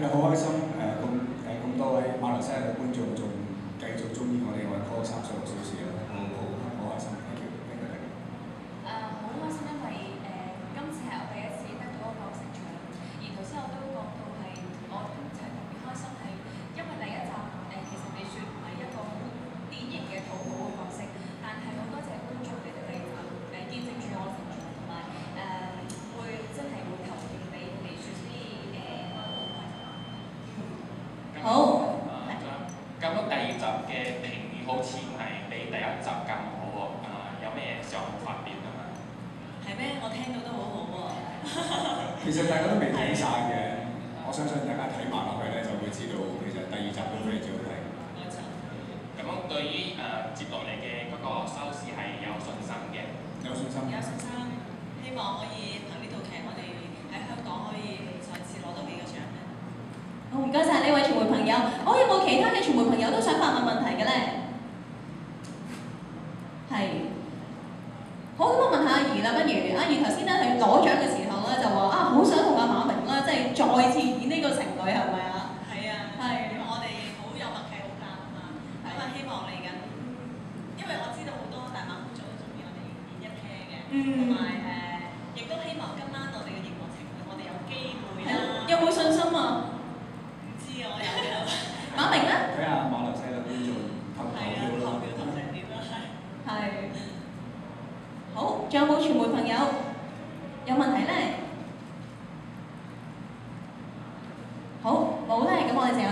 係啦，好開心咁多位馬來西亞嘅觀眾仲繼續中意我哋外科30 6小時啦，好開心，thank you，thank you。好開心，因為今次係我第一次得到一個成長，而頭先我都講到係我今次係特別開心，係因為第一集其實未算唔係一個好典型嘅討好嘅角色，但係好多謝觀眾嚟到第二集見證住我成長，同埋會真係會投票俾美雪，所以好。咁第二集嘅評語好似唔係比第一集咁好喎，有咩想發表啊嘛？係咩？我聽到都好好喎。其實大家都未睇晒嘅，我相信大家睇埋落去咧就會知道，其實第二集都非常之好睇。冇錯。咁對於接落嚟嘅嗰個收視係有信心嘅。有信心。有信心，希望可以憑呢套劇，我哋喺香港可以再次攞到幾個獎咧。好，唔該晒呢位傳媒朋友。好，有冇其他嘅傳媒朋友都想發問問題嘅咧？係。好，咁我問下阿怡啦，不如阿怡頭先咧喺攞獎嘅時候咧就話好想同阿馬明啦，即係再次演呢個情侶係咪啊？係啊。係。因為我哋好有默契，好夾啊嘛。咁啊，希望嚟緊，因為我知道好多大馬觀眾都中意我哋演一 pair 嘅，同埋亦都希望今晚我哋嘅熒幕情侶，我哋有機會啦。有冇信心啊？唔知啊，我有嘅。馬明咧？睇下馬來西亞觀眾投票咯。投成點啦，係。好，仲有冇傳媒朋友有問題咧？好，冇咧，咁我哋就有。